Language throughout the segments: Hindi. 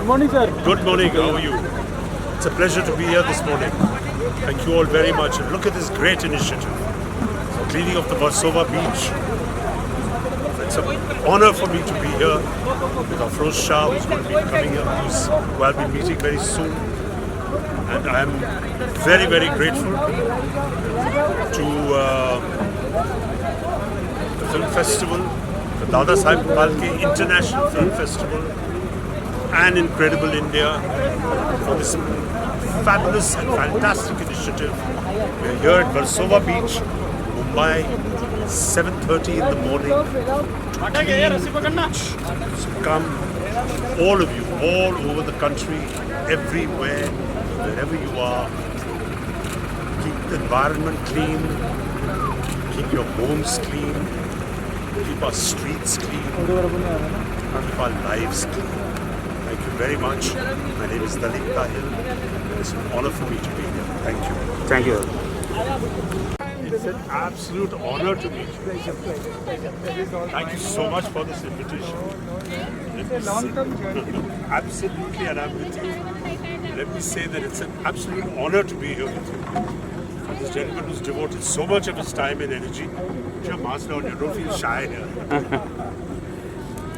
Good morning, sir. Good morning, how are you? It's a pleasure to be here this morning. Thank you all very much. And look at this great initiative. Cleaning of the Versova beach. It's an honor for me to be here with Afroz Shah, who's going to be coming here, who I'll be meeting very soon. And I'm very, very grateful to the film festival, the Dada Saheb Phalke International Film Festival, and Incredible India for this fabulous and fantastic initiative. We're here at Versova Beach, Mumbai, 7:30 in the morning. Come, all of you, all over the country, everywhere, wherever you are. Keep the environment clean, keep your homes clean, keep our streets clean, keep our lives clean. Thank you very much. My name is Dalip Tahil. It's an honor for me to be here. Thank you. Thank you. It's an absolute honor to meet you. Thank you so much for this invitation. Absolutely, and I'm with you. Let me say that it's an absolute honor to be here with you. And this gentleman who's devoted so much of his time and energy. Put your mask down, you don't feel shy here.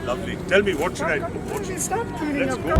Lovely. Tell me, what should I do? What should Stop cleaning Let's up. go.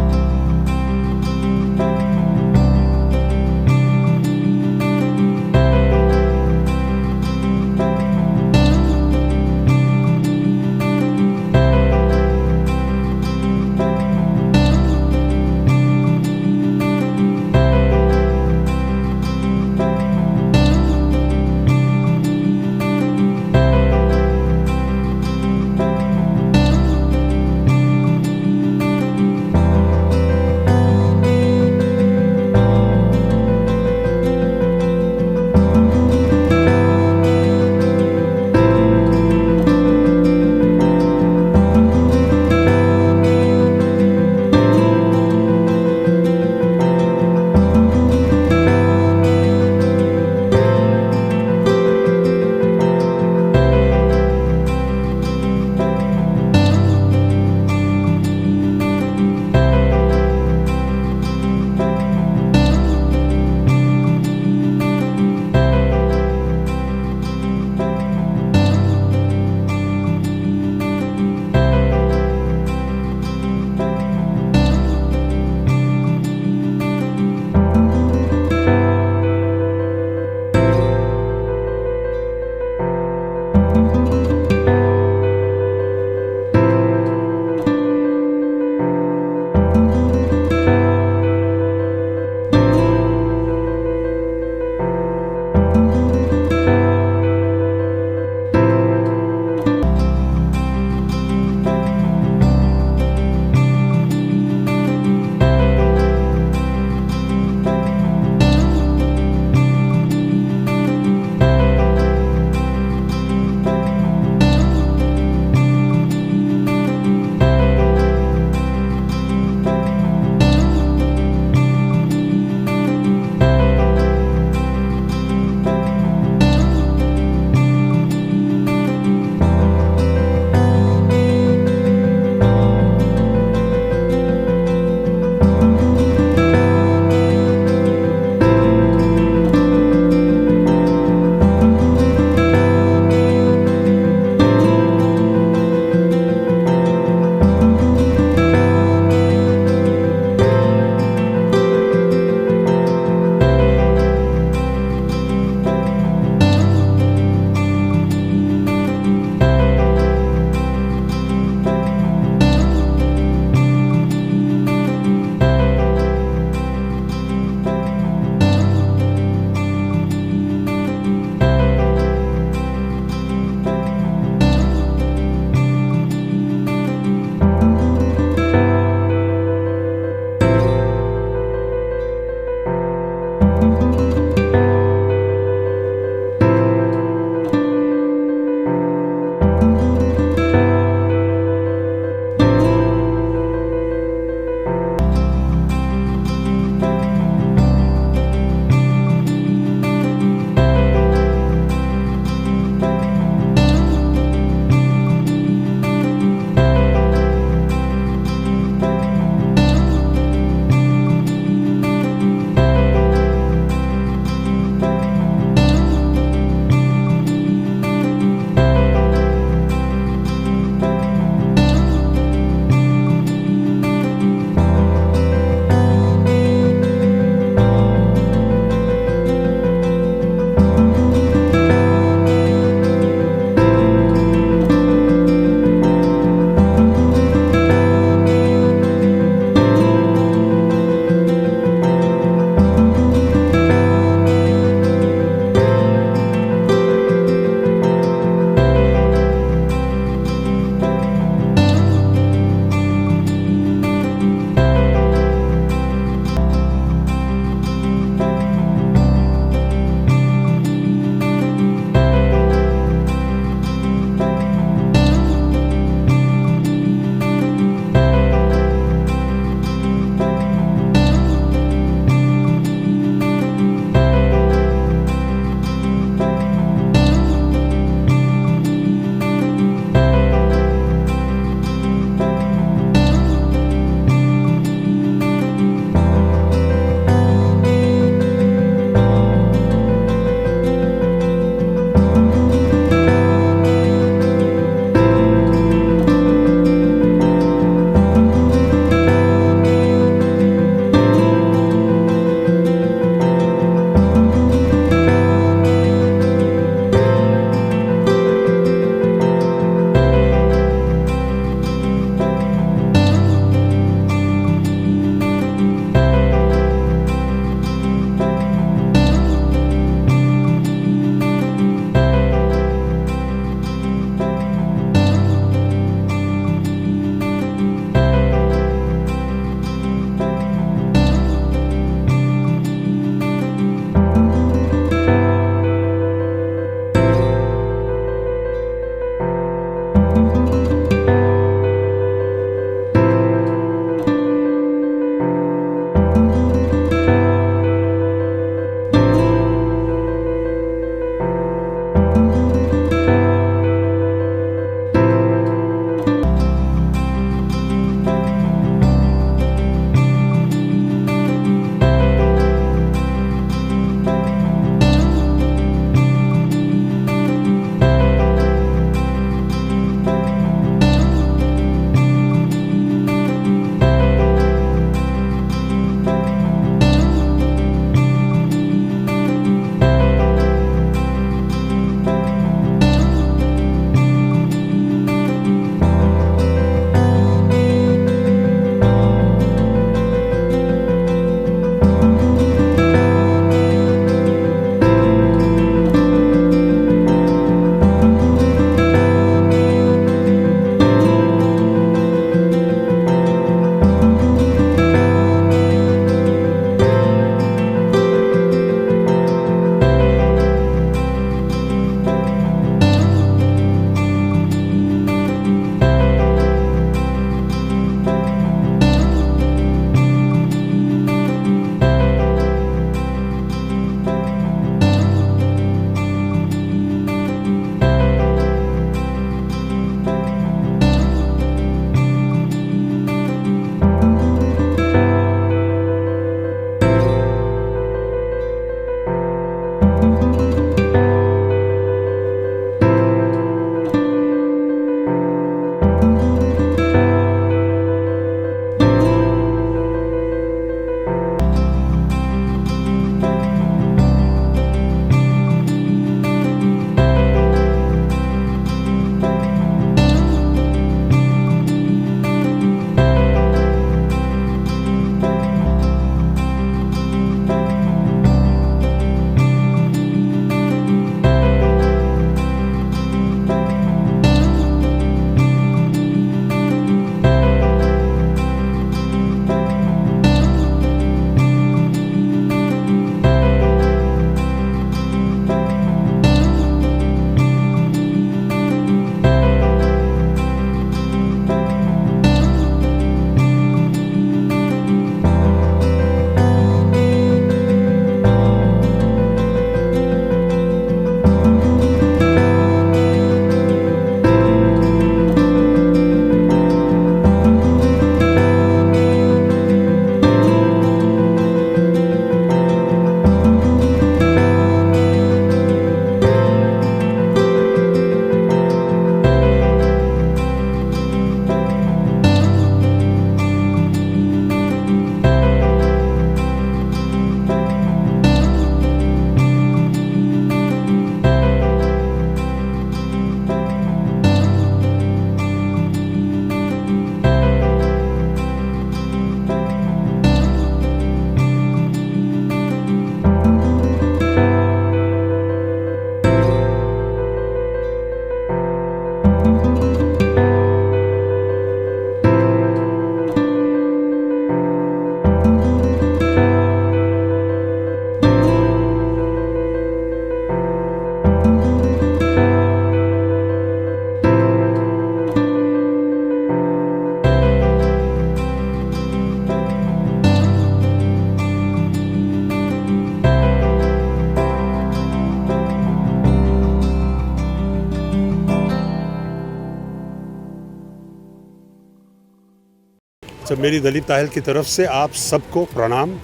तो मेरी दलीप ताहिल की तरफ से आप सबको प्रणाम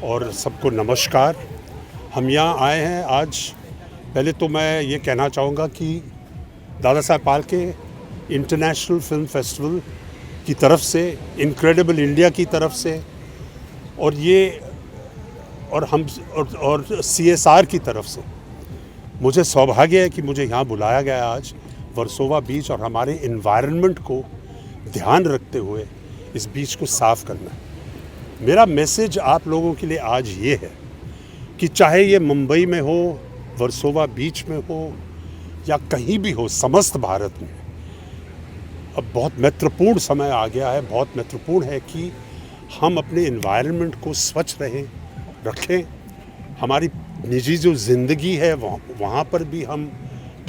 और सबको नमस्कार। हम यहाँ आए हैं आज। पहले तो मैं ये कहना चाहूँगा कि Dada Saheb Phalke international film festival की तरफ से, इनक्रेडिबल इंडिया की तरफ से और CSR की तरफ से मुझे सौभाग्य है कि मुझे यहाँ बुलाया गया आज वर्सोवा बीच और हमारे इन्वायरमेंट को ध्यान रखते हुए इस बीच को साफ करना है। मेरा मैसेज आप लोगों के लिए आज ये है कि चाहे ये मुंबई में हो, वर्सोवा बीच में हो या कहीं भी हो, समस्त भारत में अब बहुत महत्वपूर्ण समय आ गया है। बहुत महत्वपूर्ण है कि हम अपने इन्वायरमेंट को स्वच्छ रखें। हमारी निजी जो ज़िंदगी है वहाँ पर भी हम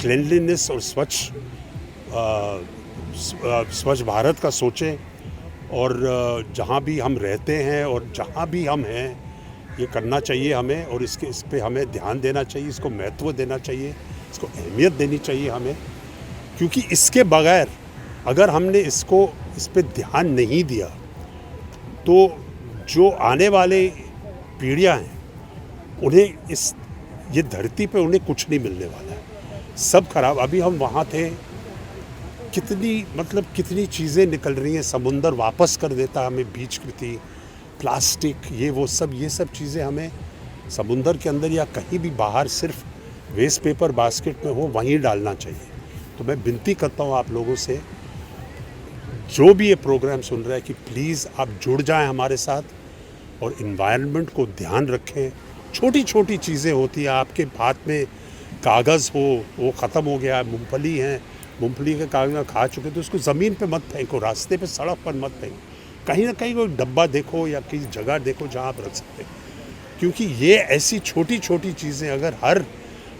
क्लीनलीनेस और स्वच्छ भारत का सोचें और जहाँ भी हम रहते हैं और जहाँ भी हम हैं ये करना चाहिए हमें और इस पे हमें ध्यान देना चाहिए, इसको महत्व देना चाहिए, इसको अहमियत देनी चाहिए हमें, क्योंकि इसके बगैर अगर हमने इस पे ध्यान नहीं दिया तो जो आने वाले पीढ़ियाँ हैं उन्हें ये धरती पे उन्हें कुछ नहीं मिलने वाला है, सब खराब। अभी हम वहाँ थे, कितनी चीज़ें निकल रही हैं, समुंदर वापस कर देता है हमें बीच कृति, प्लास्टिक, ये सब चीज़ें हमें समुंदर के अंदर या कहीं भी बाहर सिर्फ वेस्ट पेपर बास्केट में हो वहीं डालना चाहिए। तो मैं विनती करता हूँ आप लोगों से, जो भी ये प्रोग्राम सुन रहा है, कि प्लीज़ आप जुड़ जाएं हमारे साथ और इन्वायरमेंट को ध्यान रखें। छोटी छोटी चीज़ें होती हैं, आपके हाथ में कागज़ हो, वो ख़त्म हो गया, मूंगफली है, मूंगफली के कागज़ खा चुके तो उसको ज़मीन पे मत फेंको, रास्ते पे सड़क पर मत फेंको, कहीं ना कहीं कोई डब्बा देखो या किसी जगह देखो जहाँ आप रख सकते हैं। क्योंकि ये ऐसी छोटी छोटी चीज़ें अगर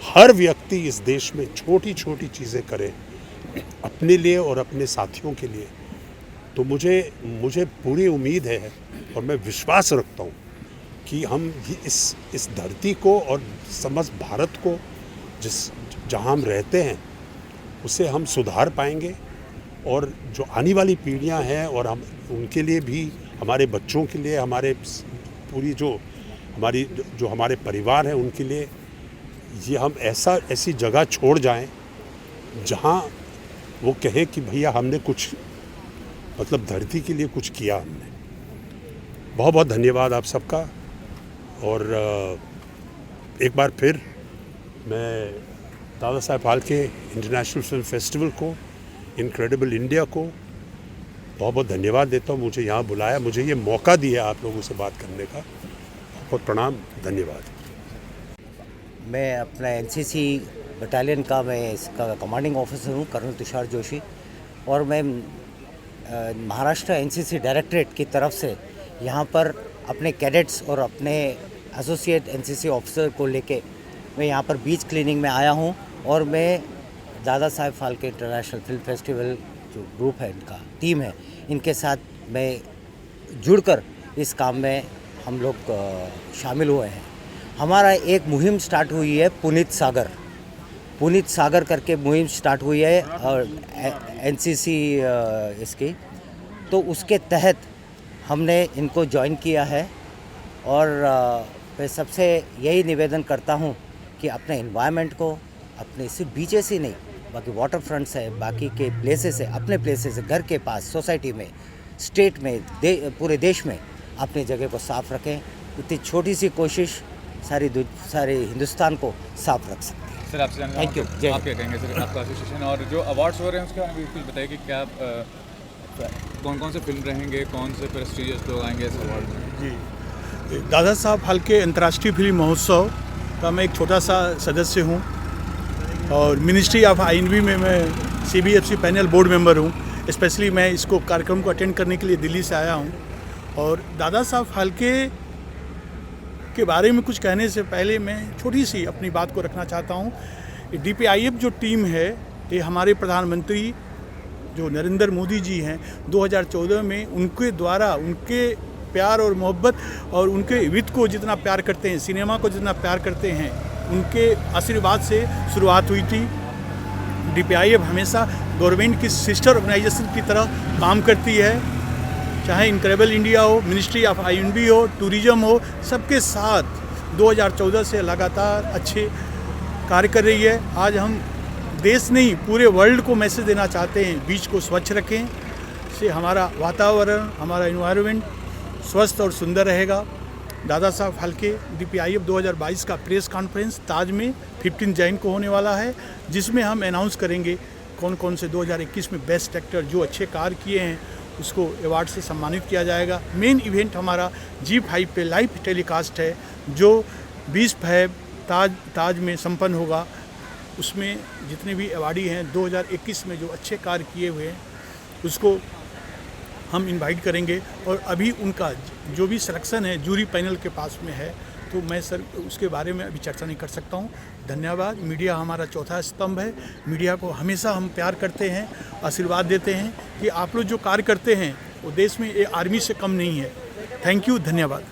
हर व्यक्ति इस देश में छोटी छोटी चीज़ें करे अपने लिए और अपने साथियों के लिए, तो मुझे पूरी उम्मीद है और मैं विश्वास रखता हूँ कि हम इस धरती को और समस्त भारत को जहाँ हम रहते हैं उसे हम सुधार पाएंगे और जो आने वाली पीढ़ियाँ हैं और हम उनके लिए भी, हमारे बच्चों के लिए, हमारे पूरी जो हमारे परिवार हैं उनके लिए ये हम ऐसी जगह छोड़ जाएं जहाँ वो कहे कि भैया हमने कुछ धरती के लिए कुछ किया हमने। बहुत बहुत धन्यवाद आप सबका। और एक बार फिर मैं Dada Saheb Phalke international film festival को, इनक्रेडिबल इंडिया को बहुत बहुत धन्यवाद देता हूँ। मुझे यहाँ बुलाया, मुझे ये मौका दिया आप लोगों से बात करने का। बहुत प्रणाम, धन्यवाद। मैं अपना NCC बटालियन का मैं इसका कमांडिंग ऑफिसर हूँ, कर्नल तुषार जोशी, और मैं महाराष्ट्र NCC डायरेक्टरेट की तरफ से यहाँ पर अपने कैडेट्स और अपने एसोसिएट NCC ऑफिसर को लेके मैं यहाँ पर बीच क्लीनिंग में आया हूँ। और मैं Dada Saheb Phalke international film festival जो ग्रुप है, इनका टीम है, इनके साथ मैं जुड़कर इस काम में हम लोग शामिल हुए हैं। हमारा एक मुहिम स्टार्ट हुई है, पुनीत सागर करके मुहिम स्टार्ट हुई है और NCC इसकी, तो उसके तहत हमने इनको ज्वाइन किया है। और मैं सबसे यही निवेदन करता हूँ कि अपने इन्वायरमेंट को, अपने सिर्फ बीचेस ही नहीं, बाकी वाटर फ्रंट्स है, बाकी के प्लेसेस है, अपने प्लेसेस है, घर के पास, सोसाइटी में, स्टेट में, पूरे देश में अपनी जगह को साफ़ रखें। इतनी छोटी सी कोशिश सारे हिंदुस्तान को साफ रख सकते हैं। सर आपसे जानना, थैंक यू। आप क्या कहेंगे सर, आपका एसोसिएशन और जो अवार्ड्स हो रहे हैं उसके बारे में कुछ बताइए कि क्या कौन से फिल्म रहेंगे, कौन से प्रेस्टीजियस लोग आएंगे इस अवार्ड में? जी, दादा साहब फाल्के अंतर्राष्ट्रीय फिल्म महोत्सव का मैं एक छोटा सा सदस्य हूँ और मिनिस्ट्री ऑफ INV में मैं CBFC पैनल बोर्ड मेंबर हूँ। स्पेशली मैं इसको कार्यक्रम को अटेंड करने के लिए दिल्ली से आया हूँ। और दादा साहब फाल्के के बारे में कुछ कहने से पहले मैं छोटी सी अपनी बात को रखना चाहता हूँ। DPIF जो टीम है, ये हमारे प्रधानमंत्री जो नरेंद्र मोदी जी हैं, 2014 में उनके द्वारा उनके प्यार और मोहब्बत और उनके वित्त को जितना प्यार करते हैं, सिनेमा को जितना प्यार करते हैं, उनके आशीर्वाद से शुरुआत हुई थी। DPIF हमेशा गवर्नमेंट की सिस्टर ऑर्गेनाइजेशन की तरह काम करती है। चाहे इनक्रेडिबल इंडिया हो, मिनिस्ट्री ऑफ आईएनबी हो, टूरिज्म हो, सबके साथ 2014 से लगातार अच्छे कार्य कर रही है। आज हम देश नहीं पूरे वर्ल्ड को मैसेज देना चाहते हैं, बीच को स्वच्छ रखें, से हमारा वातावरण, हमारा एनवायरनमेंट स्वस्थ और सुंदर रहेगा। दादा साहब फाल्के DPIF 2022 का प्रेस कॉन्फ्रेंस ताज में 15 जैन को होने वाला है, जिसमें हम अनाउंस करेंगे कौन कौन से 2021 में बेस्ट एक्टर जो अच्छे कार्य किए हैं उसको अवार्ड से सम्मानित किया जाएगा। मेन इवेंट हमारा G5 पे लाइव टेलीकास्ट है जो 20 फरवरी ताज में संपन्न होगा। उसमें जितने भी अवार्डी हैं 2021 में जो अच्छे कार्य किए हुए हैं उसको हम इनवाइट करेंगे, और अभी उनका जो भी सिलेक्शन है जूरी पैनल के पास में है, तो मैं सर उसके बारे में अभी चर्चा नहीं कर सकता हूँ। धन्यवाद। मीडिया हमारा चौथा स्तंभ है। मीडिया को हमेशा हम प्यार करते हैं, आशीर्वाद देते हैं कि आप लोग जो कार्य करते हैं वो देश में आर्मी से कम नहीं है। थैंक यू, धन्यवाद।